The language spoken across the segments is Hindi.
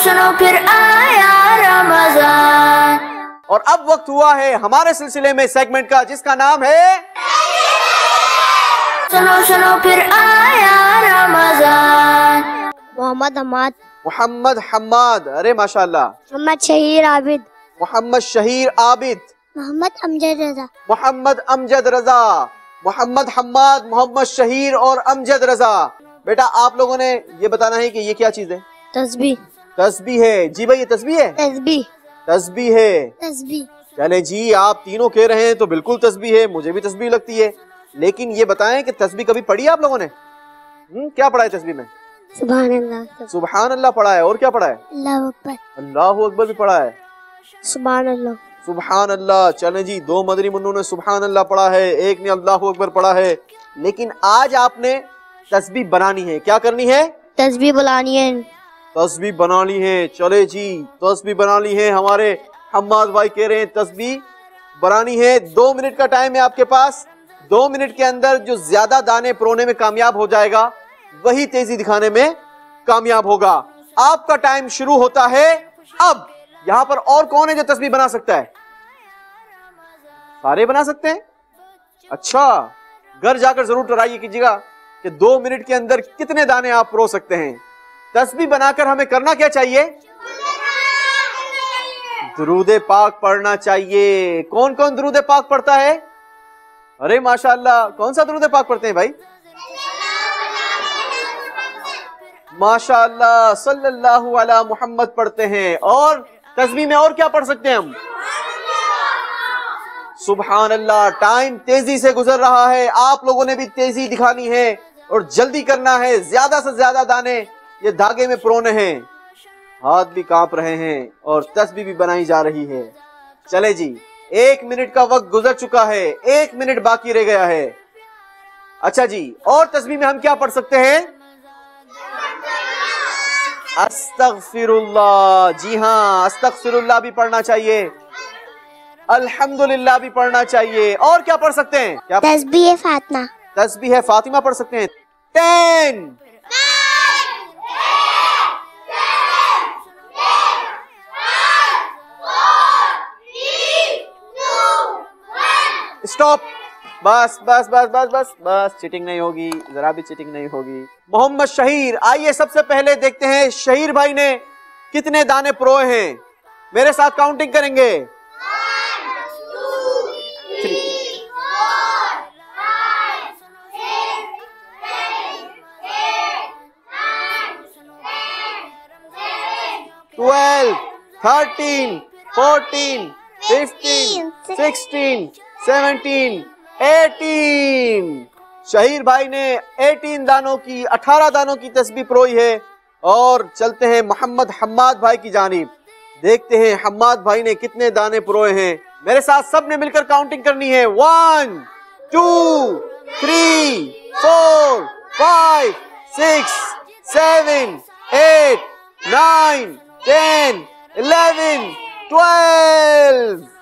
सुनो फिर आया रमजान। और अब वक्त हुआ है हमारे सिलसिले में सेगमेंट का, जिसका नाम है सुनो सुनो फिर आया रमजान। मोहम्मद हम्माद, मोहम्मद हम्माद, अरे माशाल्लाह। मोहम्मद शहीर आबिद, मोहम्मद शहीर आबिद, मोहम्मद अमजद रजा। मोहम्मद अमजद रजा, मोहम्मद हम्माद, मोहम्मद शहीर और अमजद रजा। बेटा आप लोगों ने ये बताना है कि ये क्या चीज है। तस्बीह, तस्बीह है जी भाई, ये तस्बीह है, तस्बीह, तस्बीह है। तस्बीह। चले जी, आप तीनों कह रहे हैं तो बिल्कुल तस्बीह है, मुझे भी तस्बीह लगती है। लेकिन ये बताएं कि तस्बीह कभी पढ़ी है आप लोगों ने? क्या पढ़ा है तस्बीह में? सुभान अल्लाह, सुभान अल्लाह पढ़ा है, और क्या पढ़ा है? अल्लाहु अकबर, अल्लाहु अकबर भी पढ़ा है। सुभान अल्लाह, सुभान अल्लाह। चले जी, 2 मदनी मुन्नों ने सुभान अल्लाह पढ़ा है, एक ने अल्लाहु अकबर पढ़ा है। लेकिन आज आपने तस्बीह बनानी है। क्या करनी है? तस्बीह बुलानी है, तस्बीह बनानी है। चले जी, तस्बीह बनानी है। हमारे हम्माद भाई कह रहे हैं तस्बीह बनानी है। 2 मिनट का टाइम है आपके पास। 2 मिनट के अंदर जो ज्यादा दाने परोने में कामयाब हो जाएगा वही तेजी दिखाने में कामयाब होगा। आपका टाइम शुरू होता है अब। यहाँ पर और कौन है जो तस्बीह बना सकता है? सारे बना सकते हैं। अच्छा, घर जाकर जरूर ट्राई कीजिएगा कि 2 मिनट के अंदर कितने दाने आप परो सकते हैं। तस्बीह बनाकर हमें करना क्या चाहिए? दुरूद पाक पढ़ना चाहिए। कौन कौन दुरूद पाक पढ़ता है? अरे माशाअल्लाह, कौन सा दुरूद पाक पढ़ते हैं भाई? माशाअल्लाह, सल्लल्लाहु अला मुहम्मद पढ़ते हैं। और तस्बीह में और क्या पढ़ सकते हैं हम? सुभान अल्लाह। टाइम तेजी से गुजर रहा है, आप लोगों ने भी तेजी दिखानी है और जल्दी करना है। ज्यादा से ज्यादा दाने ये धागे में परोने हैं। हाथ भी कांप रहे हैं और तस्बीह भी बनाई जा रही है। चले जी, 1 मिनट का वक्त गुजर चुका है, 1 मिनट बाकी रह गया है। अच्छा जी, और तस्बीह में हम क्या पढ़ सकते हैं? अस्तगफिरुल्लाह। जी हाँ, अस्तगफिरुल्लाह भी पढ़ना चाहिए, अल्हम्दुलिल्लाह भी पढ़ना चाहिए। और क्या पढ़ सकते हैं? क्या? तस्बीह फातिमा, तस्बीह फातिमा पढ़ सकते हैं। 10 स्टॉप। बस बस बस बस बस बस, चीटिंग नहीं होगी, जरा भी चीटिंग नहीं होगी। मोहम्मद शहीर, आइए सबसे पहले देखते हैं शहीर भाई ने कितने दाने परोए हैं। मेरे साथ काउंटिंग करेंगे। 12, 13, 14, 15, 16, 17, 18। शहीर भाई ने 18 दानों की तस्बीह परोई है। और चलते हैं मोहम्मद हम्माद भाई की जानिब। देखते हैं हम्माद भाई ने कितने दाने परोए हैं। मेरे साथ सबने मिलकर काउंटिंग करनी है। 1, 2, 3, 4, 5, 6, 7, 8, 9, 10, 11, 12।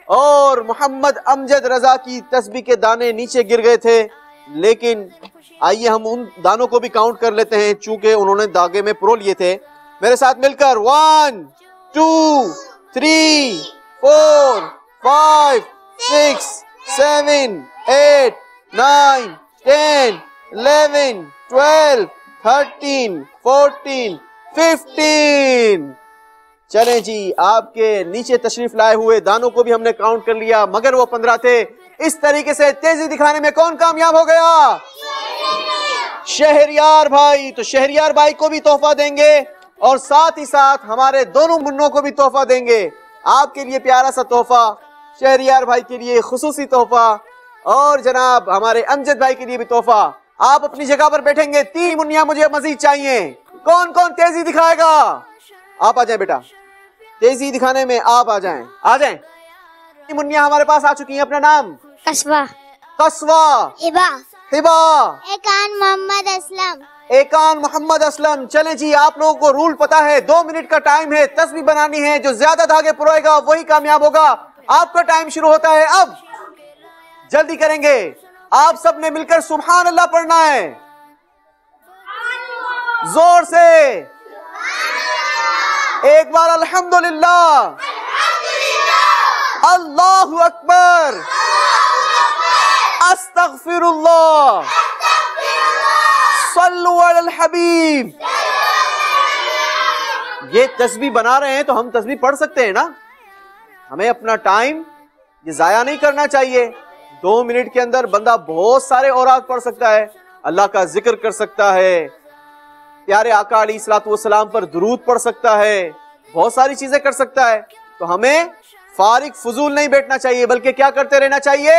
और मोहम्मद अमजद रजा की तस्बीह के दाने नीचे गिर गए थे। लेकिन आइए हम उन दानों को भी काउंट कर लेते हैं, चूंकि उन्होंने धागे में परो लिए थे। मेरे साथ मिलकर 1, 2, 3, 4, 5, 6, 7, 8, 9, 10, 11, 12, 13, 14, 15। चलें जी, आपके नीचे तशरीफ लाए हुए दानों को भी हमने काउंट कर लिया, मगर वो 15 थे। इस तरीके से तेजी दिखाने में कौन कामयाब हो गया? शहरियार भाई। तो शहरियार भाई को भी तोहफा देंगे और साथ ही साथ हमारे दोनों मुन्नों को भी तोहफा देंगे। आपके लिए प्यारा सा तोहफा, शहरियार भाई के लिए खुसूसी तोहफा, और जनाब हमारे अमजद भाई के लिए भी तोहफा। आप अपनी जगह पर बैठेंगे। 3 मुन्नियां मुझे मजीद चाहिए। कौन कौन तेजी दिखाएगा? आप आ जाए बेटा, तेजी दिखाने में आप आ जाएं, आ जाएं। मुन्नियां हमारे पास आ चुकी हैं। अपना नाम? कस्बा, कस्बा, हिबा, हिबा, एकान मोहम्मद असलम, एकान मोहम्मद असलम। चले जी, आप लोगों को रूल पता है, 2 मिनट का टाइम है, तस्बीह बनानी है। जो ज्यादा धागे पुरोएगा वही कामयाब होगा। आपका टाइम शुरू होता है अब। जल्दी करेंगे। आप सब ने मिलकर सुभान अल्लाह पढ़ना है, जोर से। एक बार अल्हम्दुलिल्लाह, अल्लाहु अकबर, अस्तगफिरुल्लाह, सल्लु अलल हबीब। ये तस्बीह बना रहे हैं तो हम तस्बीह पढ़ सकते हैं ना। हमें अपना टाइम ये जाया नहीं करना चाहिए। 2 मिनट के अंदर बंदा बहुत सारे औरात पढ़ सकता है, अल्लाह का जिक्र कर सकता है, प्यारे आका अलैहिस्सलातु वस्सलाम पर दुरूद पढ़ सकता है, बहुत सारी चीजें कर सकता है। तो हमें फारिग फजूल नहीं बैठना चाहिए, बल्कि क्या करते रहना चाहिए,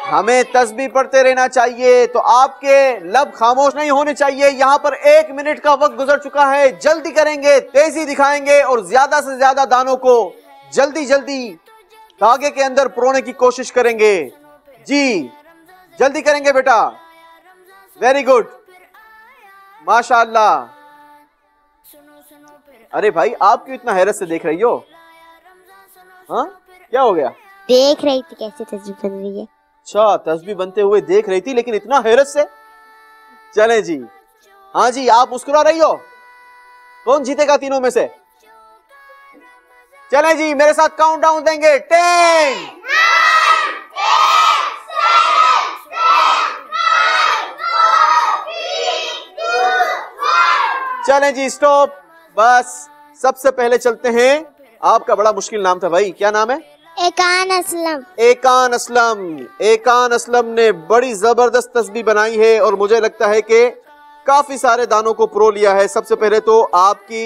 हमें तस्बीह पढ़ते रहना चाहिए। तो आपके लब खामोश नहीं होने चाहिए। यहाँ पर 1 मिनट का वक्त गुजर चुका है। जल्दी करेंगे, तेजी दिखाएंगे और ज्यादा से ज्यादा दानों को जल्दी जल्दी धागे के अंदर परोने की कोशिश करेंगे। जी जल्दी करेंगे बेटा, वेरी गुड, माशाअल्लाह। अरे भाई आप क्यों इतना हैरत से देख रही हो? हाँ क्या हो गया? देख रही थी कैसे तस्वीर बन रही है। अच्छा तस्बीह बनते हुए देख रही थी, लेकिन इतना हैरत से। चले जी, हाँ जी आप मुस्कुरा रही हो। कौन जीतेगा तीनों में से? चले जी मेरे साथ काउंट डाउन देंगे। 10 चले जी स्टॉप। बस सबसे पहले चलते हैं। आपका बड़ा मुश्किल नाम था भाई, क्या नाम है? एकान असलम। एकान असलम। एकान असलम ने बड़ी जबरदस्त तस्बीह बनाई है और मुझे लगता है कि काफी सारे दानों को प्रो लिया है। सबसे पहले तो आपकी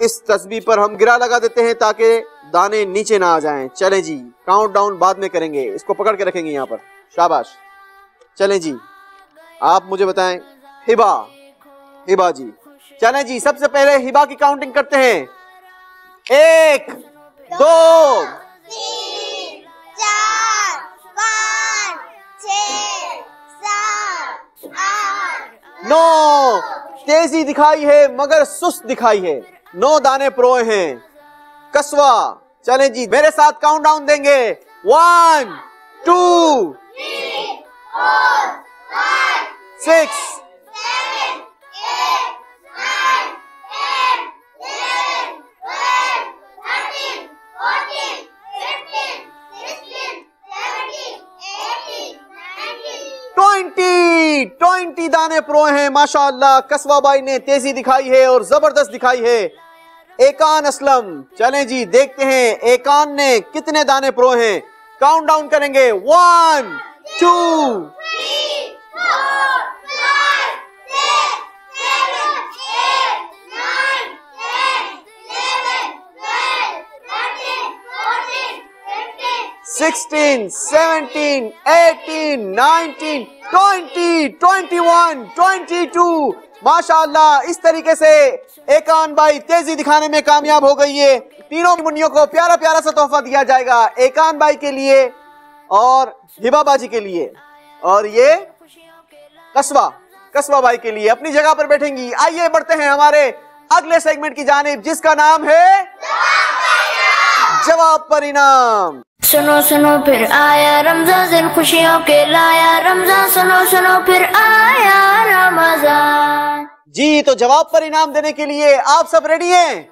इस तस्बीह पर हम गिरा लगा देते हैं ताकि दाने नीचे ना आ जाएं। चलें जी काउंट डाउन बाद में करेंगे, इसको पकड़ के रखेंगे यहाँ पर। शाबाश। चलें जी आप मुझे बताएं। हिबा, हिबा जी। चलें जी सबसे पहले हिबा की काउंटिंग करते हैं। 1 2 3 4 5 6 7 8 9। तेजी दिखाई है मगर सुस्त दिखाई है। 9 दाने प्रोए हैं। कस्वा। चलें जी मेरे साथ काउंट डाउन देंगे। 1 2 3 4 5 6 7 8 9 10 11 12 13 14 15 16 17 18 19 20 दाने प्रो हैं माशाअल्लाह। कस्बा भाई ने तेजी दिखाई है और जबरदस्त दिखाई है। एकान असलम। चलें जी देखते हैं एकान ने कितने दाने प्रो हैं। काउंट डाउन करेंगे। 1 2 3 4 5 6 7 8 9 10 11 12 13 14 15 16 17 18 19 20 21 22 माशाअल्लाह। इस तरीके से एकान भाई तेजी दिखाने में कामयाब हो गई है। तीनों मुन्नियों को प्यारा प्यारा सा तोहफा दिया जाएगा, एकान भाई के लिए और हिबा बाजी के लिए, और ये कस्बा भाई के लिए। अपनी जगह पर बैठेंगी। आइए बढ़ते हैं हमारे अगले सेगमेंट की जानिब जिसका नाम है जवाब पर इनाम। सुनो सुनो फिर आया रमजान, दिन खुशियों के लाया रमजान। सुनो सुनो फिर आया रमजान। जी तो जवाब पर इनाम देने के लिए आप सब रेडी हैं?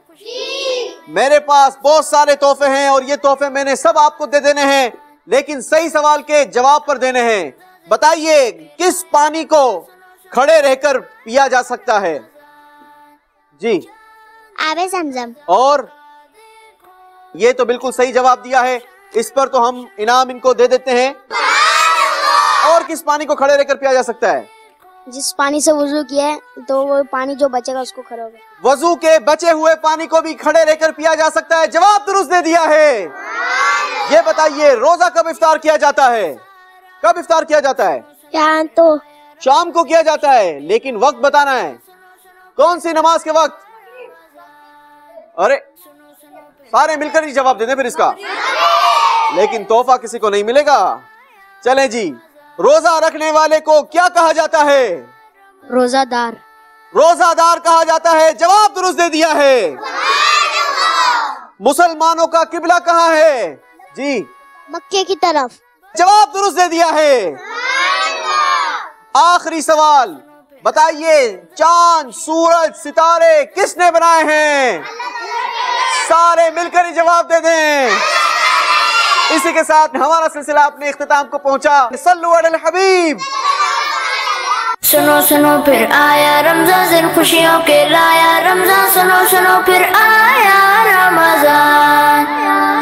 मेरे पास बहुत सारे तोहफे हैं और ये तोहफे मैंने सब आपको दे देने हैं, लेकिन सही सवाल के जवाब पर देने हैं। बताइए किस पानी को खड़े रहकर पिया जा सकता है? जी आबे zamzam। और ये तो बिल्कुल सही जवाब दिया है। इस पर तो हम इनाम इनको दे देते हैं। और किस पानी को खड़े रहकर पिया जा सकता है? जिस पानी से वुजू किया है तो वो पानी जो बचेगा उसको खरोगे। वजू के बचे हुए पानी को भी खड़े रहकर पिया जा सकता है। जवाब दुरुस्त दे दिया है। ये बताइए रोजा कब इफ्तार किया जाता है? कब इफ्तार किया जाता है? यहाँ तो शाम को किया जाता है, लेकिन वक्त बताना है। कौन सी नमाज के वक्त? अरे सारे मिलकर ही जवाब दे दें फिर इसका, लेकिन तोहफा किसी को नहीं मिलेगा। चलें जी रोजा रखने वाले को क्या कहा जाता है? रोजादार। रोजादार कहा जाता है। जवाब दुरुस्त दे दिया है। मुसलमानों का किबला कहाँ है? जी मक्के की तरफ। जवाब दुरुस्त दे दिया है। आखिरी सवाल बताइए चांद सूरज सितारे किसने बनाए हैं? सारे मिलकर ही जवाब दे दें। इसी के साथ हमारा सिलसिला अपने इख्तिताम को पहुंचा। सल्लु अलल हबीब। सुनो सुनो फिर आया रमजान, दिन खुशियों के लाया रमजान। सुनो सुनो फिर आया रमजान,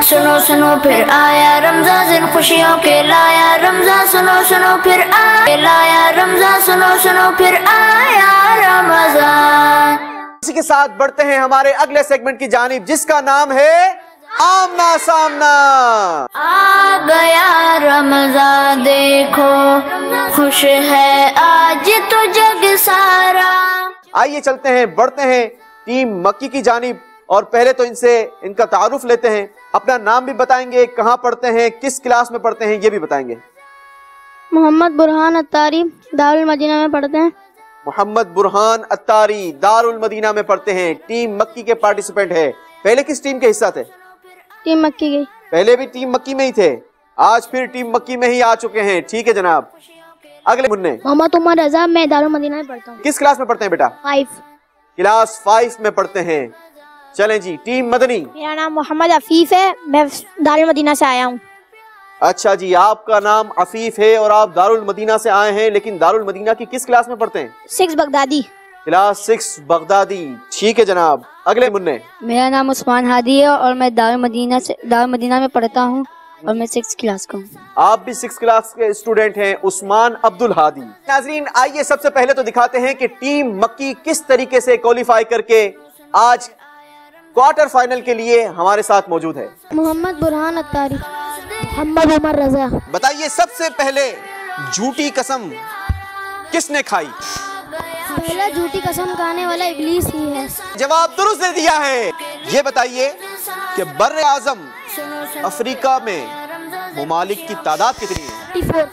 सुनो सुनो फिर आया रमजान, दिन खुशियों के लाया रमजान। सुनो सुनो फिर आया लाया रमजान, सुनो सुनो फिर आया रमजान। इसी के साथ बढ़ते हैं हमारे अगले सेगमेंट की जानिब, जिसका नाम है आमना सामना। आ गया रमजान देखो, खुश है आज तो जग सारा। आइए चलते हैं, बढ़ते हैं टीम मक्की की जानिब, और पहले तो इनसे इनका तारुफ लेते हैं। अपना नाम भी बताएंगे, कहाँ पढ़ते हैं, किस क्लास में पढ़ते हैं, ये भी बताएंगे। मोहम्मद बुरहान अत्तारी, दारुल मदीना में पढ़ते हैं। मोहम्मद बुरहान अत्तारी दारुल मदीना में पढ़ते हैं, टीम मक्की के पार्टिसिपेंट है। पहले किस टीम के हिस्सा थे? टीम मक्की की। पहले भी टीम मक्की में ही थे, आज फिर टीम मक्की में ही आ चुके हैं। ठीक है जनाब। अगले मुन्ने। मोहम्मद उमर रजा, मैं दारुल मदीना में पढ़ता हूँ। किस क्लास में पढ़ते हैं बेटा? 5। क्लास 5 में पढ़ते हैं। चलें जी, टीम मदनी। मेरा नाम मोहम्मद अफीफ है, मैं दारुल मदीना से आया हूँ। अच्छा जी, आपका नाम अफीफ है और आप दारुल मदीना से आए हैं, लेकिन दारुल मदीना की किस क्लास में पढ़ते हैं? 6 बगदादी। Class 6 Baghdadi. ठीक है जनाब। अगले मुन्ने। मेरा नाम उस्मान हादी है और मैं दारुल मदीना में पढ़ता हूँ और मैं 6 क्लास का हूँ। आप भी 6 क्लास के स्टूडेंट हैं, उस्मान अब्दुल हादी। नाजरीन, आइए सबसे पहले तो दिखाते हैं कि टीम मक्की किस तरीके से क्वालिफाई करके आज क्वार्टर फाइनल के लिए हमारे साथ मौजूद है। मोहम्मद बुरहान अत्तारी, मोहम्मद उमर रजा। बताइए सबसे पहले झूठी कसम किसने खाई? पहला झूठी कसम खाने वाला इब्लीस ही है। जवाब दुरुस्त दे दिया है। ये बताइए कि बर्रे आजम अफ्रीका में मुमालिक की तादाद कितनी है? 54।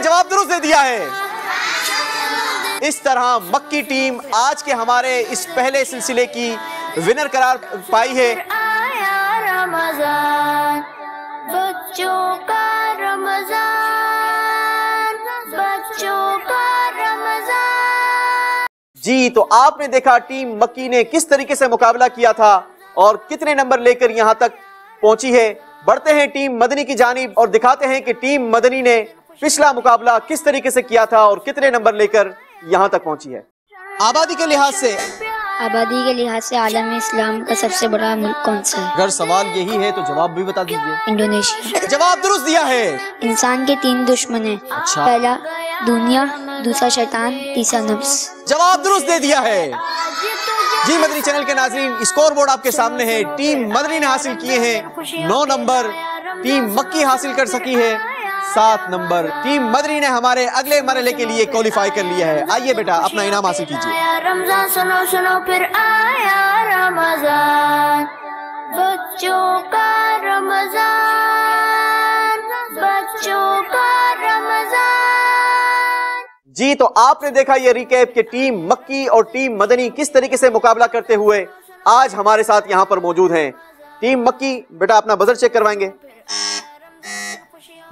जवाब दुरुस्त दे दिया है। इस तरह मक्की टीम आज के हमारे इस पहले सिलसिले की विनर करार पाई है। आया रमजान, बच्चों का रमजान, बच्चों का रमजान। जी, तो आपने देखा टीम मक्की ने किस तरीके से मुकाबला किया था और कितने नंबर लेकर यहां तक पहुंची है। बढ़ते हैं टीम मदनी की जानिब और दिखाते हैं कि टीम मदनी ने पिछला मुकाबला किस तरीके से किया था और कितने नंबर लेकर यहां तक पहुंची है। आबादी के लिहाज से आलम इस्लाम का सबसे बड़ा मुल्क कौन सा है? अगर सवाल यही है तो जवाब भी बता दीजिए। इंडोनेशिया। जवाब दुरुस्त दिया है। इंसान के 3 दुश्मन हैं। अच्छा। पहला दुनिया, दूसरा शैतान, तीसरा नफ्स। जवाब दुरुस्त दे दिया है। जी मदनी चैनल के नाजरीन, स्कोर बोर्ड आपके सामने है। टीम मदनी ने हासिल किए हैं 9 नंबर, टीम मक्की हासिल कर सकी है 7 नंबर। टीम मदनी ने हमारे अगले मरहले के लिए क्वालिफाई कर लिया है। आइए बेटा, अपना इनाम हासिल कीजिए। रमजान सुनो सुनो फिर आया रमजान, बच्चों का रमजान, बच्चों का रमजान। जी, तो आपने देखा ये रिकैप कि टीम मक्की और टीम मदनी किस तरीके से मुकाबला करते हुए आज हमारे साथ यहाँ पर मौजूद हैं। टीम मक्की, बेटा अपना बजर चेक करवाएंगे।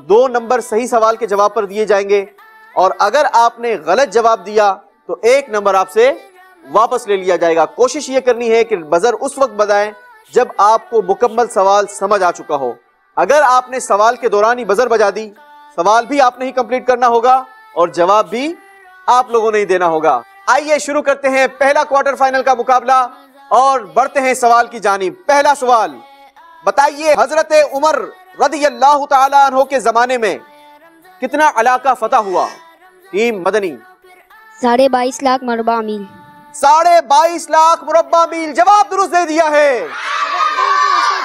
2 नंबर सही सवाल के जवाब पर दिए जाएंगे और अगर आपने गलत जवाब दिया तो 1 नंबर आपसे वापस ले लिया जाएगा। कोशिश ये करनी है कि बजर उस वक्त बजाएं जब आपको मुकम्मल सवाल समझ आ चुका हो। अगर आपने सवाल के दौरान ही बजर बजा दी, सवाल भी आपने ही कंप्लीट करना होगा और जवाब भी आप लोगों ने ही देना होगा। आइए शुरू करते हैं पहला क्वार्टर फाइनल का मुकाबला और बढ़ते हैं सवाल की जानिब। पहला सवाल, बताइए हजरत उमर रदियल्लाहु ताला अन्हु के जमाने में कितना इलाका फतह हुआ? टीम मदनी। 22.5 लाख मुरब्बा मील। 22.5 लाख मुरब्बा मील। जवाब दुरुस्त दे दिया है।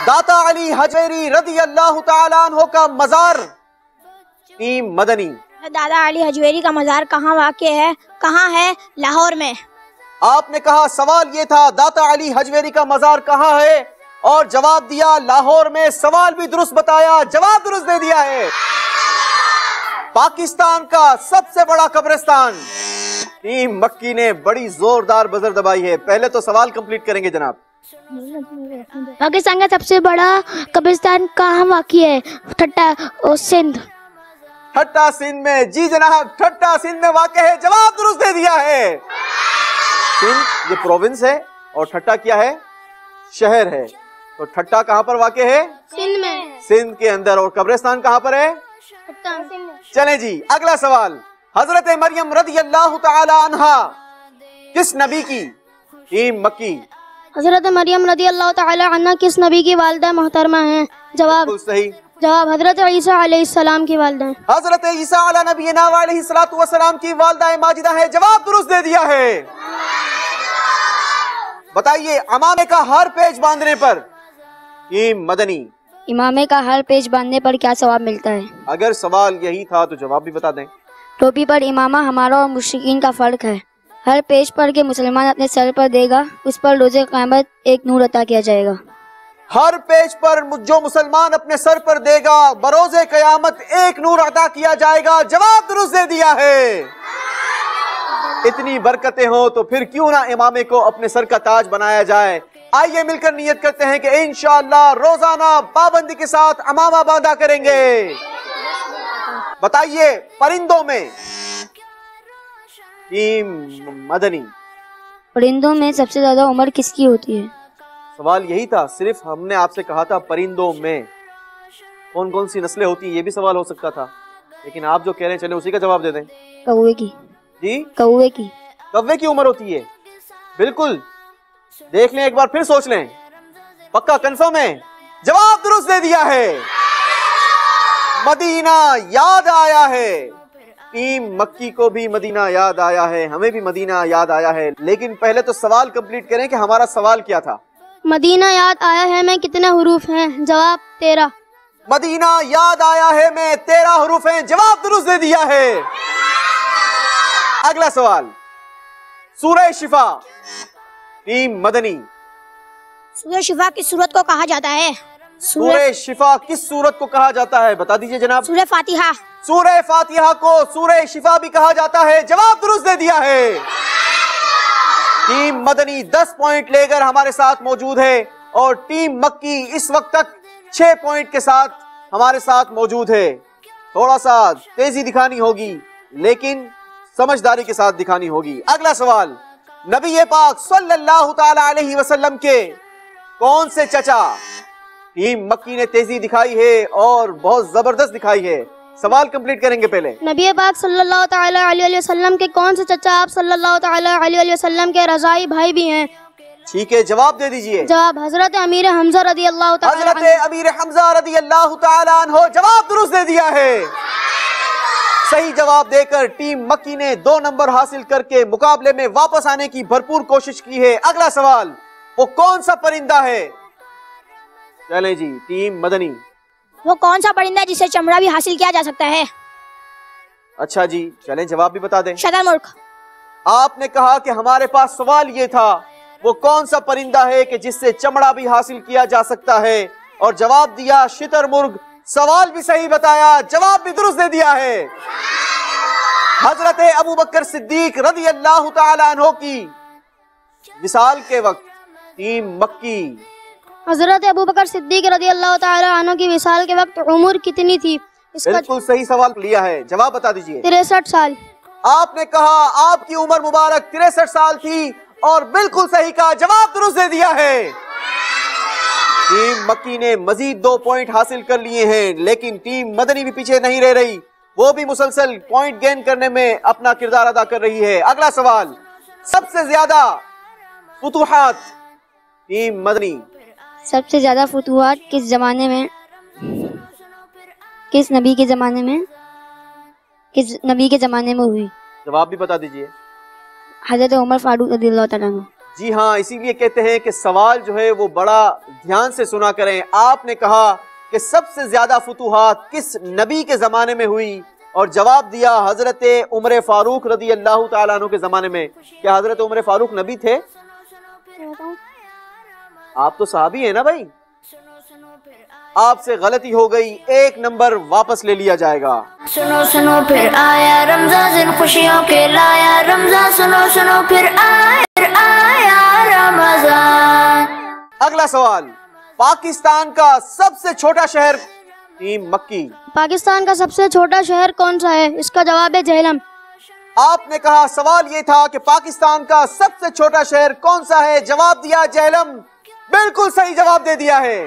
दाता अली हजवेरी रदियल्लाहु ताला अन्हु का मजार। टीम मदनी। दादा अली हजवेरी का मजार कहाँ वाक़े है? कहाँ है? लाहौर में। आपने कहा, सवाल ये था दाता अली हजवेरी का मजार कहाँ है और जवाब दिया लाहौर में। सवाल भी दुरुस्त बताया, जवाब दुरुस्त दे दिया है। पाकिस्तान का सबसे बड़ा कब्रिस्तान। टीम मक्की ने बड़ी जोरदार बजर दबाई है। पहले तो सवाल कंप्लीट करेंगे जनाब। पाकिस्तान का सबसे बड़ा कब्रिस्तान कहाँ वाक़ई है? ठट्टा और सिंध। ठट्टा सिंध में। जी जनाब, ठट्टा सिंध में वाक़ है, जवाब दुरुस्त दे दिया है। सिंध ये प्रोविंस है और ठट्टा क्या है? शहर है। तो ठट्टा कहाँ पर वाक़ है? सिंध में। सिंध के अंदर। और कब्रिस्तान कहाँ पर है? चले जी, अगला सवाल। हजरत मरियम रज़ी अल्लाह तआला अन्हा किस नबी की? टीम मक्की। हजरत मरियम रज़ी अल्लाह तआला अन्हा किस नबी की वालिदा मोहतरमा हैं? जवाब बिल्कुल सही। जवाब हजरत ईसा अलैहिस्सलाम की वालिदा हैं। हजरत ईसा अला नबीना अलैहिस्सलातु वस्सलाम की वालिदा माजिदा है। जवाब दुरुस्त दे दिया है। बताइए, अमामे का हर पेज बांधने पर टीम मदनी, इमामे का हर पेज बांधने पर क्या सवाब मिलता है? अगर सवाल यही था तो जवाब भी बता दें। टोपी पर इमामा हमारा और मुश्रिकीन का फर्क है। हर पेज पर के मुसलमान अपने सर पर देगा, उस पर रोजे क़यामत एक नूर अता किया जाएगा। हर पेज पर जो मुसलमान अपने सर पर देगा, बरोज़े क़यामत एक नूर अता किया जाएगा। जवाब दुरुस्त दे दिया है। इतनी बरकतें हो तो फिर क्यों ना इमामे को अपने सर का ताज बनाया जाए। आइए मिलकर नियत करते हैं कि इंशाअल्लाह रोजाना पाबंदी के साथ अमामा बांधा करेंगे। बताइए, परिंदों में टीम मदनी, परिंदों में सबसे ज्यादा उम्र किसकी होती है? सवाल यही था, सिर्फ हमने आपसे कहा था परिंदों में कौन कौन सी नस्लें होती है, ये भी सवाल हो सकता था, लेकिन आप जो कह रहे हैं चले उसी का जवाब दे दें। कौवे की। जी, कौवे की। कौवे की उम्र होती है? बिल्कुल, देख लें एक बार, फिर सोच लें, पक्का कंफर्म है? जवाब दुरुस्त दे दिया है। मदीना याद आया है। टीम मक्की को भी मदीना याद आया है, हमें भी मदीना याद आया है। लेकिन पहले तो सवाल कंप्लीट करें कि हमारा सवाल क्या था। मदीना याद आया है में कितने हुरूफ हैं? जवाब 13। मदीना याद आया है में 13 हुरूफ हैं। जवाब दुरुस्त दे दिया है। अगला सवाल, सूरह शिफा, टीम मदनी। सूरह शिफा किस सूरत को कहा जाता है? सूरह शिफा किस सूरत को कहा जाता है, बता दीजिए जनाब। सूरह फातिहा। सूरह फातिहा को सूरह शिफा भी कहा जाता है। जवाब दुरुस्त दे दिया है। टीम मदनी 10 पॉइंट लेकर हमारे साथ मौजूद है और टीम मक्की इस वक्त तक 6 पॉइंट के साथ हमारे साथ मौजूद है। थोड़ा सा तेजी दिखानी होगी, लेकिन समझदारी के साथ दिखानी होगी। अगला सवाल, नबी पाक सल्लल्लाहु ताला अलैहि वसल्लम के कौन से चचा? टीम मक्की ने तेजी दिखाई है और बहुत जबरदस्त दिखाई है। सवाल कंप्लीट करेंगे पहले। नबी पाक सल्लल्लाहु ताला अलैहि वसल्लम के कौन से चचा आप सल्लल्लाहु ताला अलैहि वसल्लम के रज़ाई भाई भी हैं? ठीक है, जवाब दे दीजिए। जवाब हजरत अमीर हमजा रदी अल्लाह ताला अन्हु। हजरत अमीर हमजा रदी अल्लाह ताला अन्हु। जवाब दुरुस्त दे दिया है। सही जवाब देकर टीम मक्की ने 2 नंबर हासिल करके मुकाबले में वापस आने की भरपूर कोशिश की है। अगला सवाल, वो कौन सा परिंदा है? चलें जी, टीम मदनी। वो कौन सा परिंदा है जिसे चमड़ा भी हासिल किया जा सकता है? अच्छा जी, चलें जवाब भी बता दें। शतरमुर्ग। आपने कहा कि हमारे पास सवाल ये था, वो कौन सा परिंदा है कि जिससे चमड़ा भी हासिल किया जा सकता है, और जवाब दिया शुतुरमुर्ग। सवाल भी सही बताया, जवाब भी दुरुस्त दे दिया है। हजरत अबू बकर सिद्दीक रज़ी अल्लाह ताला अन्हु की विसाल के वक्त टीम मक्की। हजरत अबू बकर सिद्दीक रज़ी अल्लाह ताला अन्हु की विसाल के वक्त उम्र कितनी थी? इसका बिल्कुल सही सवाल लिया है, जवाब बता दीजिए। 63 साल। आपने कहा आपकी उम्र मुबारक 63 साल थी और बिल्कुल सही कहा, जवाब दुरुस्त दे दिया है। टीम मक्की ने मजीद 2 पॉइंट हासिल कर लिए हैं, लेकिन टीम मदनी भी पीछे नहीं रह रही, वो भी मुसलसल पॉइंट गेन करने में अपना किरदार अदा कर रही है। अगला सवाल, सबसे ज्यादा फुतूहात टीम मदनी। सबसे ज्यादा फुतूहात किस जमाने में, किस नबी के जमाने में, किस नबी के जमाने में हुई? जवाब भी बता दीजिए। हजरत उमर फारूक रज़ियल्लाहु ताला अन्हु। जी हाँ, इसीलिए कहते हैं कि सवाल जो है वो बड़ा ध्यान से सुना करें। आपने कहा कि सबसे ज्यादा फुतूहात किस नबी के जमाने में हुई, और जवाब दिया हजरत उमर फारूक रज़ी अल्लाह ताला अन्हु के जमाने में। क्या हजरत उमर फारूक नबी थे? आप तो सहाबी है ना भाई। आपसे गलती हो गई, 1 नंबर वापस ले लिया जाएगा। सुनो सुनो फिर आया रमजान, जिन खुशियों के लाया रमजान। सुनो सुनो फिर आया रमजान। अगला सवाल, पाकिस्तान का सबसे छोटा शहर टीम मक्की। पाकिस्तान का सबसे छोटा शहर कौन सा है? इसका जवाब है झेलम। आपने कहा सवाल ये था कि पाकिस्तान का सबसे छोटा शहर कौन सा है, जवाब दिया झेलम। बिल्कुल सही जवाब दे दिया है।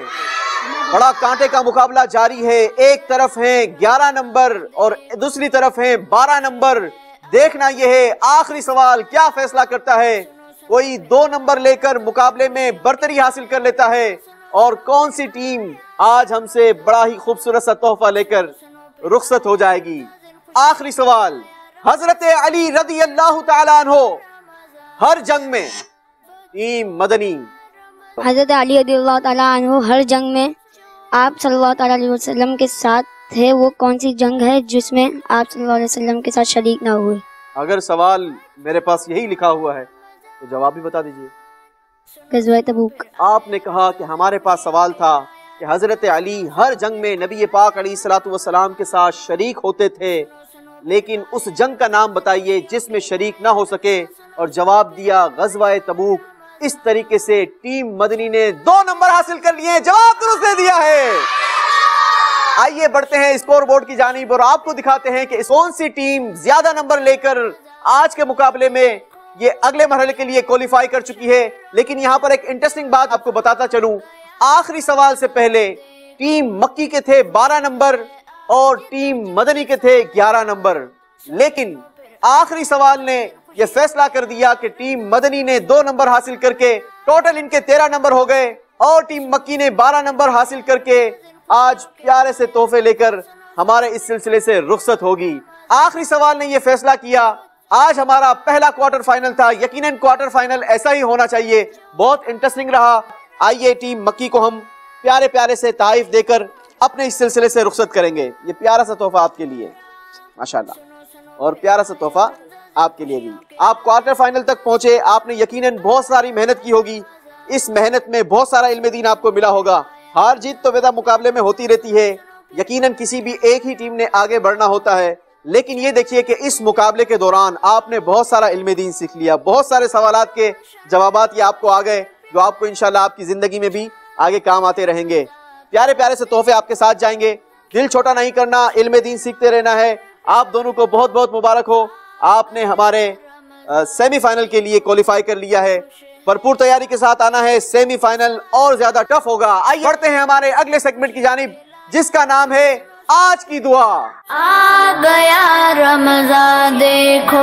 बड़ा कांटे का मुकाबला जारी है। एक तरफ है 11 नंबर और दूसरी तरफ है 12 नंबर। देखना यह है आखिरी सवाल क्या फैसला करता है। कोई 2 नंबर लेकर मुकाबले में बरतरी हासिल कर लेता है और कौन सी टीम आज हमसे बड़ा ही खूबसूरत सा तोहफा लेकर रुखसत हो जाएगी। आखिरी सवाल, हजरत अली रज़ी अल्लाह तआला अन्हो हर जंग में, टीम मदनी। हज़रत अली रज़ियल्लाहु ताला अन्हु हर जंग में आप सल्लल्लाहु ताला अलैहि वसल्लम के साथ थे। वो कौन सी जंग है जिसमें आप सल्लल्लाहु अलैहि वसल्लम के साथ शरीक ना हुए? अगर सवाल मेरे पास यही लिखा हुआ है तो जवाब भी बता दीजिए। ग़ज़वा तबूक। आपने कहा कि हमारे पास सवाल था कि हजरत अली हर जंग में नबी पाक अलैहिस्सलातु वस्सलाम के साथ शरीक होते थे, लेकिन उस जंग का नाम बताइए जिसमें शरीक ना हो सके, और जवाब दिया ग़ज़वा तबूक। इस तरीके से टीम मदनी ने 2 नंबर हासिल कर लिए। जवाब दुरुस्त दे दिया है। आइए बढ़ते हैं स्कोर बोर्ड की जानिब और आपको दिखाते हैं कि कौन सी टीम ज्यादा नंबर लेकर आज के मुकाबले में ये अगले मरहले के लिए क्वालिफाई कर चुकी है। लेकिन यहाँ पर एक इंटरेस्टिंग बात आपको बताता चलूं, आखिरी सवाल से पहले टीम मक्की के थे 12 नंबर और टीम मदनी के थे 11 नंबर, लेकिन आखिरी सवाल ने यह फैसला कर दिया कि टीम मदनी ने 2 नंबर हासिल करके टोटल इनके 13 नंबर हो गए और टीम मक्की ने 12 नंबर हासिल करके आज प्यारे से तोहफे लेकर हमारे इस सिलसिले से रुखसत होगी। आखिरी सवाल ने यह फैसला किया। आज हमारा पहला क्वार्टर फाइनल था, यकीनन क्वार्टर फाइनल ऐसा ही होना चाहिए। बहुत इंटरेस्टिंग रहा। आइए टीम मक्की को हम प्यारे प्यारे से तारीफ देकर अपने इस सिलसिले से रुखसत करेंगे। ये प्यारा सा तोहफा आपके लिए माशाल्लाह, और प्यारा सा तोहफा आपके लिए भी। आप क्वार्टर फाइनल तक पहुंचे, आपने यकीनन बहुत सारी मेहनत की होगी। इस मेहनत में बहुत सारा इल्म दीन आपको मिला होगा। हार जीत तो वेदा मुकाबले में होती रहती है, यकीनन किसी भी एक ही टीम ने आगे बढ़ना होता है, लेकिन ये देखिए कि इस मुकाबले के दौरान आपने बहुत सारा इल्म दीन सीख लिया। बहुत सारे सवालात के जवाबात ये आपको आ गए जो आपको इंशाल्लाह आपकी जिंदगी में भी आगे काम आते रहेंगे। प्यारे प्यारे से तोहफे आपके साथ जाएंगे। दिल छोटा नहीं करना, इल्म दीन सीखते रहना है। आप दोनों को बहुत बहुत मुबारक हो, आपने हमारे सेमीफाइनल के लिए क्वालिफाई कर लिया है। भरपूर तैयारी के साथ आना है, सेमीफाइनल और ज्यादा टफ होगा। आइए बढ़ते हैं हमारे अगले सेगमेंट की जानिब जिसका नाम है आज की दुआ। आ गया रमजान देखो,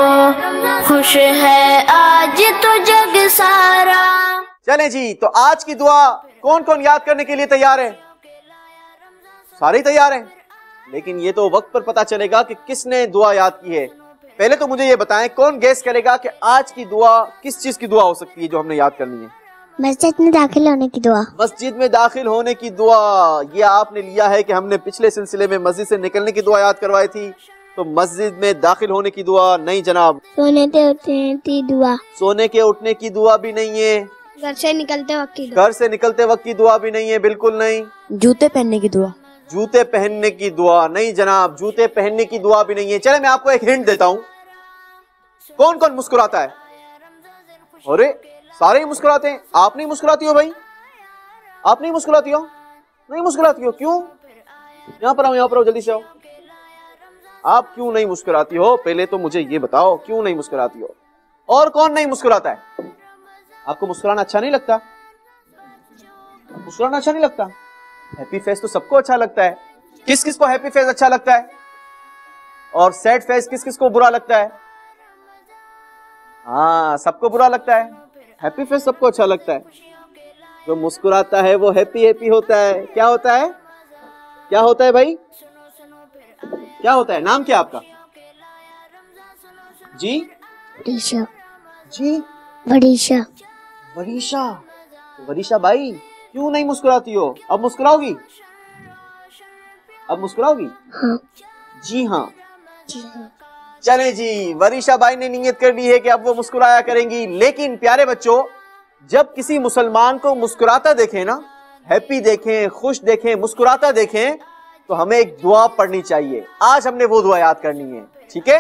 खुश है आज तो जग सारा। चलें जी, तो आज की दुआ कौन कौन याद करने के लिए तैयार है? सारे तैयार हैं, लेकिन ये तो वक्त पर पता चलेगा कि किसने दुआ याद की है। पहले तो मुझे ये बताएं, कौन गेस करेगा कि आज की दुआ किस चीज की दुआ हो सकती है जो हमने याद करनी है? मस्जिद में दाखिल होने की दुआ। मस्जिद में दाखिल होने की दुआ। ये आपने लिया है कि हमने पिछले सिलसिले में मस्जिद से निकलने की दुआ याद करवाई थी, तो मस्जिद में दाखिल होने की दुआ नहीं जनाब। सोने के उठने की दुआ। सोने के उठने की दुआ भी नहीं है। घर से निकलते वक्त की दुआ। घर से निकलते वक्त की दुआ भी नहीं है, बिल्कुल नहीं। जूते पहनने की दुआ। जूते पहनने की दुआ नहीं जनाब, जूते पहनने की दुआ भी नहीं है। चले मैं आपको एक हिंट देता हूँ। कौन कौन मुस्कुराता है? अरे सारे ही मुस्कुराते हैं। आप नहीं मुस्कुराती हो भाई? आप नहीं मुस्कुराती हो? नहीं मुस्कुराती हो, क्यों? यहाँ पर आओ, यहाँ पर आओ, जल्दी से आओ। आप क्यों नहीं मुस्कुराती हो? पहले तो मुझे ये बताओ, क्यों नहीं मुस्कुराती हो? और कौन नहीं मुस्कुराता है? आपको मुस्कुराना अच्छा नहीं लगता? मुस्कुराना अच्छा नहीं लगता? हैप्पी फेस तो सबको अच्छा लगता है। किस किस को हैप्पी फेस अच्छा लगता है? और सैड फेस किस किस को बुरा लगता है? हाँ, सबको बुरा लगता है। हैप्पी फेस सबको अच्छा लगता है। जो मुस्कुराता है वो हैप्पी हैप्पी होता है। क्या होता है? क्या होता है भाई? क्या होता है? नाम क्या आपका? जी वरीशा। जी वरीशा। वरीशा। वरीशा भाई क्यों नहीं मुस्कुराती हो? अब मुस्कुराओगी? अब मुस्कुराओगी? हाँ। जी हाँ। जी हाँ। चले जी, वरीशा भाई ने नियत कर ली है कि अब वो मुस्कुराया करेंगी। लेकिन प्यारे बच्चों, जब किसी मुसलमान को मुस्कुराता देखें ना, हैप्पी देखें, खुश देखें, मुस्कुराता देखें, तो हमें एक दुआ पढ़नी चाहिए। आज हमने वो दुआ याद करनी है, ठीक है?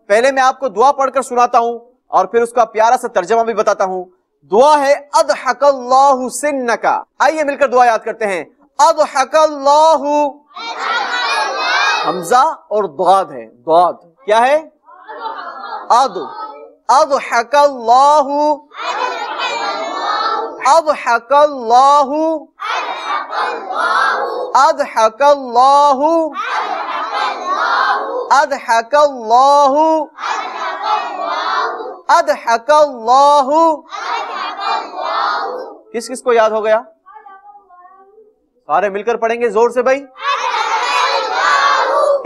पहले मैं आपको दुआ पढ़कर सुनाता हूं और फिर उसका प्यारा सा तर्जमा भी बताता हूं। दुआ है अदहकल्लाहु सिन्नका। आइए मिलकर दुआ याद करते हैं। अदहकल्लाहु हमजा और दाद है, दाद क्या है? अद, अदहकल्लाहु, अदहकल्लाहु, अदहकल्लाहु, अदहकल्लाहु, अदहकल्लाहु। किस किस को याद हो गया? सारे मिलकर पढ़ेंगे जोर से भाई।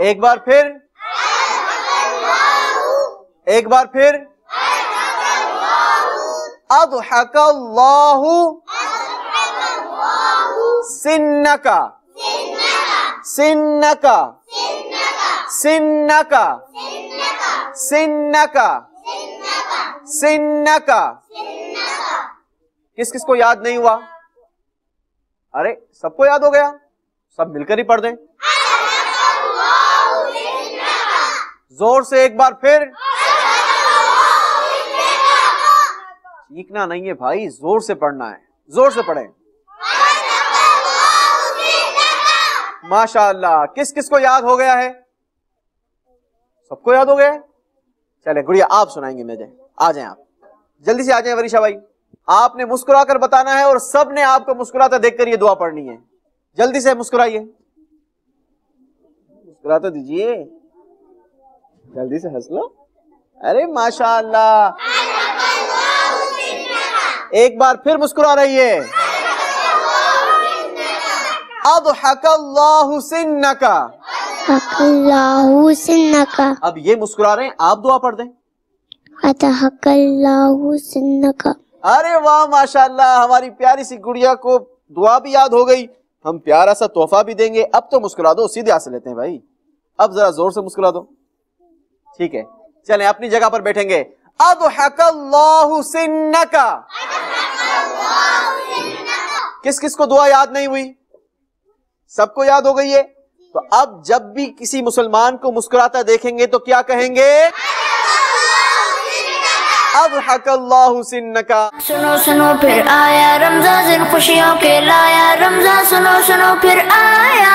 एक बार फिर, एक बार फिर। अदहकल्लाहु सिन्नका, सिन्नका, सिन्नका, सिन्नका, सिन्नका। किस किस को याद नहीं हुआ? अरे सबको याद हो गया, सब मिलकर ही पढ़ दें। जोर से एक बार फिर। चीखना नहीं है भाई, जोर से पढ़ना है, जोर से पढ़ें। माशाअल्लाह। किस किस को याद हो गया है? सबको याद हो गया है? चले गुड़िया आप सुनाएंगे मुझे, आ जाएं आप, जल्दी से आ जाएं वरीशा भाई। आपने मुस्कुराकर बताना है और सबने आपको मुस्कुराता देखकर ये दुआ पढ़नी है। जल्दी से मुस्कुराइए, मुस्कुराता दीजिए, जल्दी से हंस लो। अरे माशाअल्लाह। एक बार फिर मुस्कुरा रही है। अदहकल्लाहु सिन्नका, अकल्लाहु सिन्नका। अब ये मुस्कुरा रहे हैं, आप दुआ पढ़ दें। अतहकल्लाहु सिन्नका। अरे वाह माशाअल्लाह, हमारी प्यारी सी गुड़िया को दुआ भी याद हो गई, हम प्यारा सा तोहफा भी देंगे। अब तो मुस्कुरा दो, सीधे हाथ से लेते हैं भाई, अब जरा जोर से मुस्कुरा दो। ठीक है, चलें अपनी जगह पर बैठेंगे। अदहकल्लाहु सिन्नका। किस किस को दुआ याद नहीं हुई? सबको याद हो गई है। तो अब जब भी किसी मुसलमान को मुस्कुराता देखेंगे तो क्या कहेंगे? अदहकल्लाहु सिन्नका। सुनो सुनो फिर आया रमजान, जिन खुशियों के लाया रमजान। सुनो सुनो फिर आया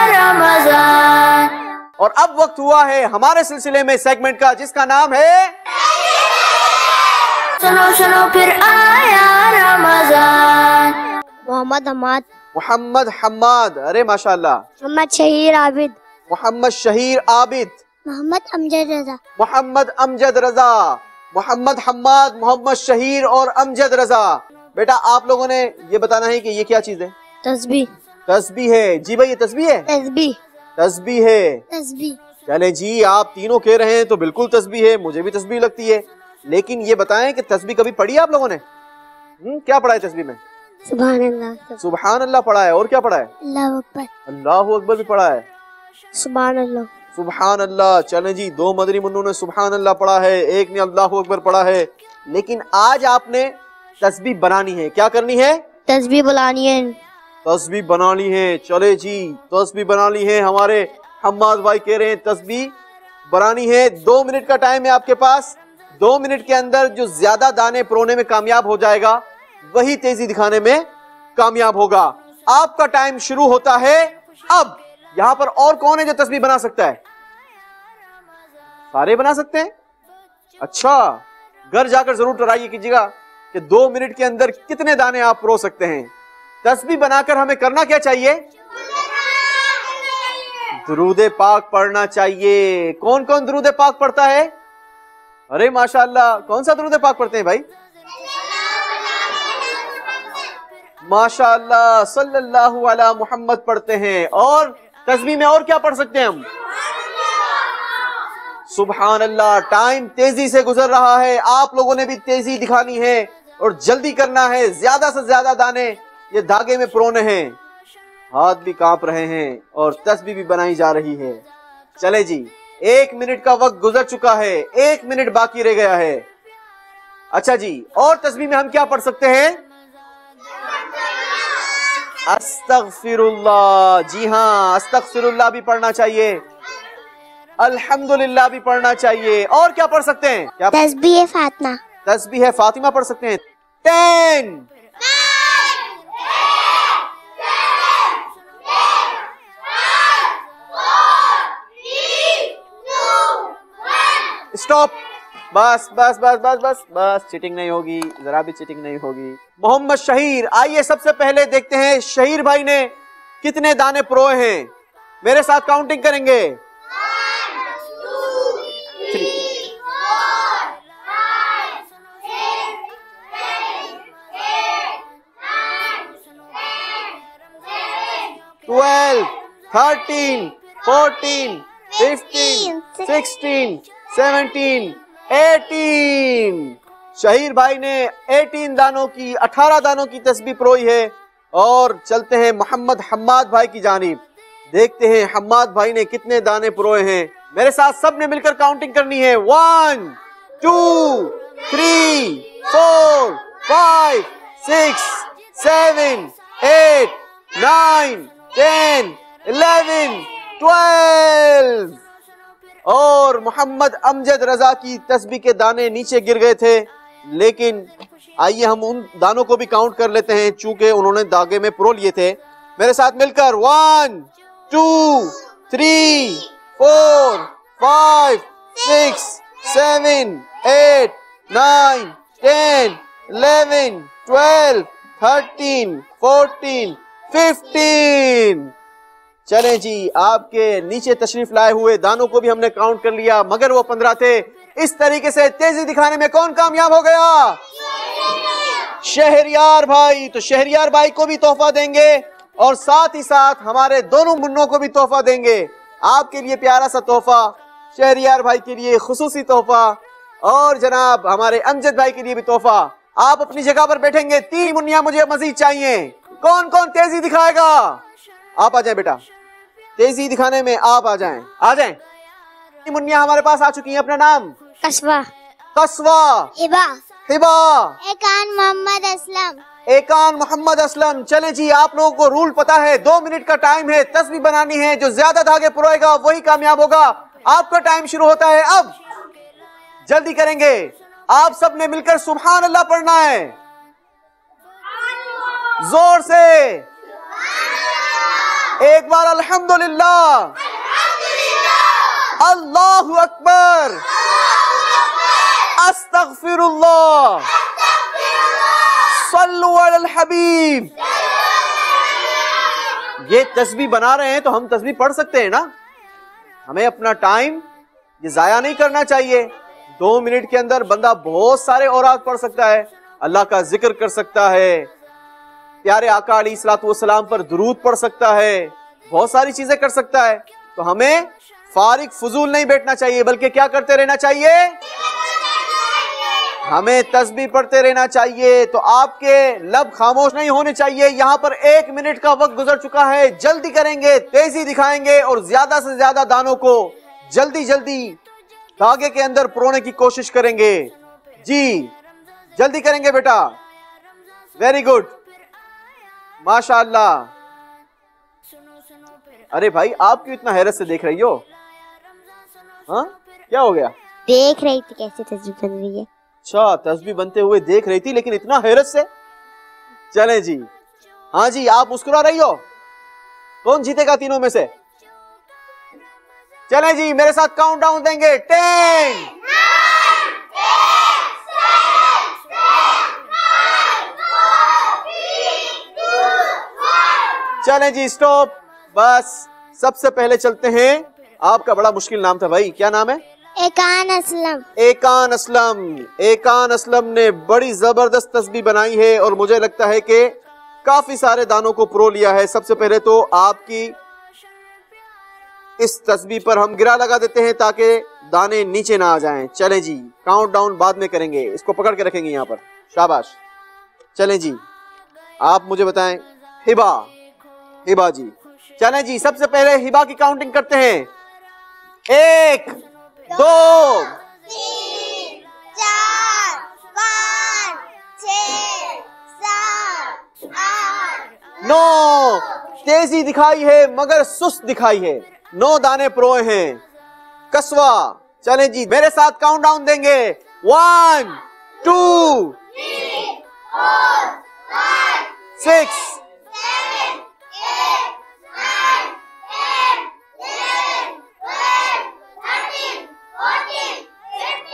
रमजान। और अब वक्त हुआ है हमारे सिलसिले में सेगमेंट का, जिसका नाम है सुनो सुनो फिर आया रमजान। मोहम्मद हमाद, मोहम्मद हम्माद, अरे माशाअल्लाह। मोहम्मद शहीर आबिद, मोहम्मद शहीर आबिद, मोहम्मद अमजद रजा। मोहम्मद अमजद रजा, मोहम्मद हम्माद, मोहम्मद शहीर और अमजद रजा। बेटा आप लोगों ने ये बताना है कि ये क्या चीज है? तस्बीह, तस्बीह है। जी भाई ये तस्बीह है, तस्बीह, तस्बीह है। तस्बीह। चले जी, आप तीनों कह रहे हैं तो बिल्कुल तस्बीह है, मुझे भी तस्बीह लगती है। लेकिन ये बताएं कि तस्बीह कभी पढ़ी है आप लोगों ने? क्या पढ़ा है तस्बीह में? सुभान अल्लाह। सुभान अल्लाह पढ़ा है, और क्या पढ़ा है? अल्लाहु अकबर। अल्लाहु अकबर भी पढ़ा है। सुभान अल्लाह, सुभान अल्लाह। चलें जी, 2 मदनी मुन्नों ने सुभान अल्लाह पढ़ा है, एक ने अल्लाहु अकबर पढ़ा है। लेकिन आज आपने तस्बीह बनानी है। क्या करनी है? तस्बीह बुलानी है, तस्बीह बनानी है। चले जी, तस्बीह बनानी है। हमारे हम्माद भाई कह रहे हैं तस्बीह बनानी है। 2 मिनट का टाइम है आपके पास। 2 मिनट के अंदर जो ज्यादा दाने परोने में कामयाब हो जाएगा वही तेजी दिखाने में कामयाब होगा। आपका टाइम शुरू होता है अब। यहां पर और कौन है जो तस्बीह बना सकता है? सारे बना सकते हैं। अच्छा, घर जाकर जरूर ट्राई कीजिएगा कि 2 मिनट के अंदर कितने दाने आप परो सकते हैं। तस्बीह बनाकर हमें करना क्या चाहिए? दुरूद पाक पढ़ना चाहिए। कौन कौन दुरूद पाक पढ़ता है? अरे माशाअल्लाह, कौन सा दुरूद पाक पढ़ते हैं भाई? माशाअल्लाह, सल्लल्लाहु अला मुहम्मद पढ़ते हैं। और तस्बीह में और क्या पढ़ सकते हैं हम? सुभान अल्लाह। टाइम तेजी से गुजर रहा है, आप लोगों ने भी तेजी दिखानी है और जल्दी करना है। ज्यादा से ज्यादा दाने ये धागे में परोने हैं। हाथ भी कांप रहे हैं और तस्बीह भी बनाई जा रही है। चले जी, 1 मिनट का वक्त गुजर चुका है, 1 मिनट बाकी रह गया है। अच्छा जी, और तस्बीह में हम क्या पढ़ सकते हैं? अस्तगफिरुल्लाह। जी हाँ, अस्तगफिरुल्लाह भी पढ़ना चाहिए। अल्हम्दुलिल्लाह भी पढ़ना चाहिए। और क्या पढ़ सकते हैं? क्या? तस्बीह फातिमा। तस्बीह फातिमा पढ़ सकते हैं। 10 9 8 7 6 5 4 3 स्टॉप। बस बस बस बस बस बस, चीटिंग नहीं होगी, जरा भी चीटिंग नहीं होगी। मोहम्मद शहीर, आइए सबसे पहले देखते हैं शहीर भाई ने कितने दाने परोए हैं। मेरे साथ काउंटिंग करेंगे। 12, 13, 14, 15, 16, 17, 18। शहीर भाई ने 18 दानों की 18 दानों की तस्बीह परोई है। और चलते हैं मोहम्मद हम्माद भाई की जानिब, देखते हैं हम्माद भाई ने कितने दाने परोए हैं। मेरे साथ सबने मिलकर काउंटिंग करनी है। 1, 2, 3, 4, 5, 6, 7, 8, 9, 10, 11, 12। और मोहम्मद अमजद रजा की तस्बीह के दाने नीचे गिर गए थे, लेकिन आइए हम उन दानों को भी काउंट कर लेते हैं चूंकि उन्होंने धागे में परो लिए थे। मेरे साथ मिलकर 1, 2, 3, 4, 5, 6, 7, 8, 9, 10, 11, 12, 13, 14, 15। चलें जी, आपके नीचे तशरीफ लाए हुए दानों को भी हमने काउंट कर लिया, मगर वो 15 थे। इस तरीके से तेजी दिखाने में कौन कामयाब हो गया? शहरियार भाई। तो शहरियार भाई को भी तोहफा देंगे और साथ ही साथ हमारे दोनों मुन्नों को भी तोहफा देंगे। आपके लिए प्यारा सा तोहफा, शहरियार भाई के लिए खुसूसी तोहफा, और जनाब हमारे अमजद भाई के लिए भी तोहफा। आप अपनी जगह पर बैठेंगे। 3 मुन्नियां मुझे मजीद चाहिए। कौन कौन तेजी दिखाएगा? आप आ जाएं बेटा, तेजी दिखाने में आप आ जाएं, आ जाएं। मुन्नियां हमारे पास आ चुकी हैं। अपना नाम? कस्बा, कस्बा, हिबा, हिबा, एकान मोहम्मद असलम, एकान मोहम्मद असलम। चले जी, आप लोगों को रूल पता है, 2 मिनट का टाइम है, तस्बीह बनानी है। जो ज्यादा धागे परोएगा वही कामयाब होगा। आपका टाइम शुरू होता है अब, जल्दी करेंगे। आप सब ने मिलकर सुभान अल्लाह पढ़ना है, जोर से एक बार अल्हम्दुलिल्लाह, अल्लाहु अकबर, अस्तगफिरुल्लाह, सल्लु अलल हबीब। ये तस्बीह बना रहे हैं तो हम तस्बीह पढ़ सकते हैं ना। हमें अपना टाइम ये जाया नहीं करना चाहिए। 2 मिनट के अंदर बंदा बहुत सारे औरात पढ़ सकता है, अल्लाह का जिक्र कर सकता है, प्यारे आका अलैहिस्सलातु वस्सलाम पर दुरूद पढ़ सकता है, बहुत सारी चीजें कर सकता है। तो हमें फारिग फजूल नहीं बैठना चाहिए, बल्कि क्या करते रहना चाहिए? हमें तस्बीह पढ़ते रहना चाहिए। तो आपके लब खामोश नहीं होने चाहिए। यहाँ पर 1 मिनट का वक्त गुजर चुका है। जल्दी करेंगे, तेजी दिखाएंगे और ज्यादा से ज्यादा दानों को जल्दी जल्दी धागे के अंदर परोने की कोशिश करेंगे। जी जल्दी करेंगे बेटा, वेरी गुड, माशाअल्लाह। अरे भाई, आप क्यों इतना हैरत से देख रही हो? हाँ, क्या हो गया? देख रही थी कैसे तस्बीह बन रही है। अच्छा, तस्बीह बनते हुए देख रही थी, लेकिन इतना हैरत से। चले जी, हाँ जी, आप मुस्कुरा रही हो। कौन जीतेगा तीनों में से? चले जी, मेरे साथ काउंट डाउन देंगे। 10, चले जी, स्टॉप। बस सबसे पहले चलते हैं। आपका बड़ा मुश्किल नाम था भाई, क्या नाम है? एकान असलम। एकान असलम। एकान असलम ने बड़ी जबरदस्त तस्बीह बनाई है और मुझे लगता है कि काफी सारे दानों को परो लिया है। सबसे पहले तो आपकी इस तस्बीह पर हम गिरा लगा देते हैं ताकि दाने नीचे ना आ जाएं। चलें जी, काउंट डाउन बाद में करेंगे, इसको पकड़ के रखेंगे यहाँ पर। शाबाश। चलें जी, आप मुझे बताएं। हिबा, हिबा जी। चलें जी, सबसे पहले हिबा की काउंटिंग करते हैं। 1, 2, 3, 4, 5, 6, 7, 8, 9। तेजी दिखाई है मगर सुस्त दिखाई है। 9 दाने परोए हैं। कस्वा। चलें जी, मेरे साथ काउंट डाउन देंगे। 1, 2, 3, 4, 5, 6, 7, 8, 9, 10, 11, 12, 13, 14, 15,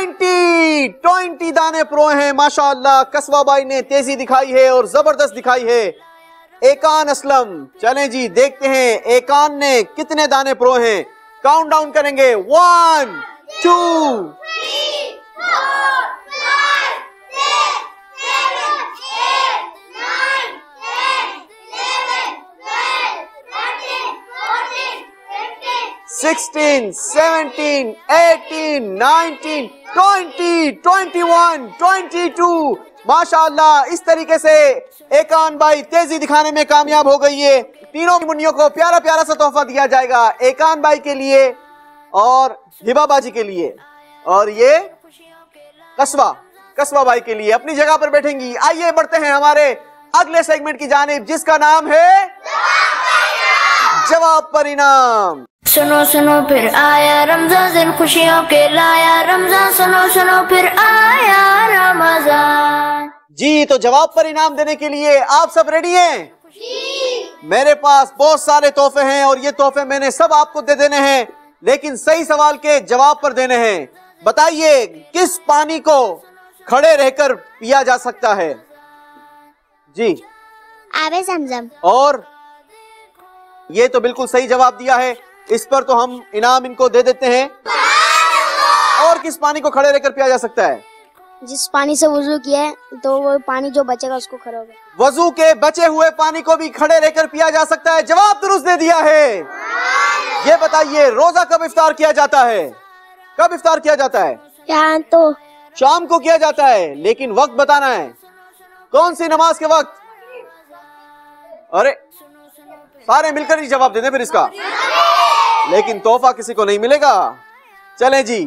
20 दाने प्रो हैं माशाअल्लाह। कस्बा भाई ने तेजी दिखाई है और जबरदस्त दिखाई है। एकान असलम, चलें जी देखते हैं एकान ने कितने दाने प्रो हैं। काउंट डाउन करेंगे 1 2 3 4 5 6 7 8 9 10 11 12 13 14 15 16 17 18 19 20 21 22 माशाअल्लाह। इस तरीके से एकान भाई तेजी दिखाने में कामयाब हो गई है। तीनों मुन्नियों को प्यारा प्यारा सा तोहफा दिया जाएगा, एकान भाई के लिए और हिबा बाजी के लिए, और ये कस्बा भाई के लिए। अपनी जगह पर बैठेंगी। आइए बढ़ते हैं हमारे अगले सेगमेंट की जानिब, जिसका नाम है जवाब पर इनाम। सुनो सुनो फिर आया रमजान, दिन खुशियों के लाया रमजान। सुनो सुनो फिर आया रमजान। जी, तो जवाब पर इनाम देने के लिए आप सब रेडी हैं? मेरे पास बहुत सारे तोहफे हैं और ये तोहफे मैंने सब आपको दे देने हैं, लेकिन सही सवाल के जवाब पर देने हैं। बताइए किस पानी को खड़े रहकर पिया जा सकता है? जी, आबे ज़मज़म। और ये तो बिल्कुल सही जवाब दिया है। इस पर तो हम इनाम इनको दे देते हैं। और किस पानी को खड़े रहकर पिया जा सकता है? जिस पानी से वुजू किया है तो वो पानी जो बचेगा उसको खड़ा होगा। वजू के बचे हुए पानी को भी खड़े रहकर पिया जा सकता है। जवाब दुरुस्त दे दिया है। ये बताइए रोजा कब इफ्तार किया जाता है? कब इफ्तार किया जाता है? यहाँ तो शाम को किया जाता है, लेकिन वक्त बताना है। कौन सी नमाज के वक्त? अरे सारे मिलकर ही जवाब दे दें फिर इसका, लेकिन तोहफा किसी को नहीं मिलेगा। चलें जी,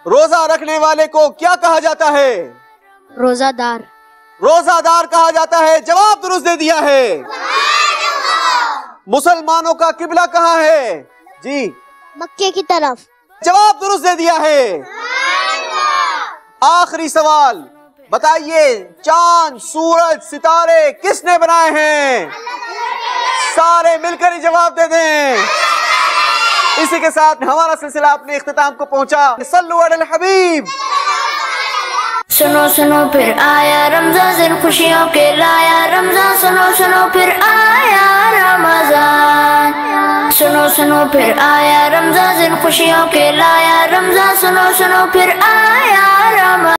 रोजा रखने वाले को क्या कहा जाता है? रोजादार। रोजादार कहा जाता है। जवाब दुरुस्त दे दिया है। मुसलमानों का किबला कहाँ है? जी, मक्के की तरफ। जवाब दुरुस्त दे दिया है। आखिरी सवाल, बताइए चांद सूरज सितारे किसने बनाए हैं? सारे मिलकर ही जवाब दे दें। इसी के साथ हमारा सिलसिला अपने इख्तिताम को पहुंचा। सल्लु अलल हबीब। सुनो सुनो फिर आया रमजान, दिन खुशियों के लाया रमजान। सुनो सुनो फिर आया रमजान। सुनो सुनो फिर आया रमजान, दिन खुशियों के लाया रमजान। सुनो सुनो फिर आया रमजान।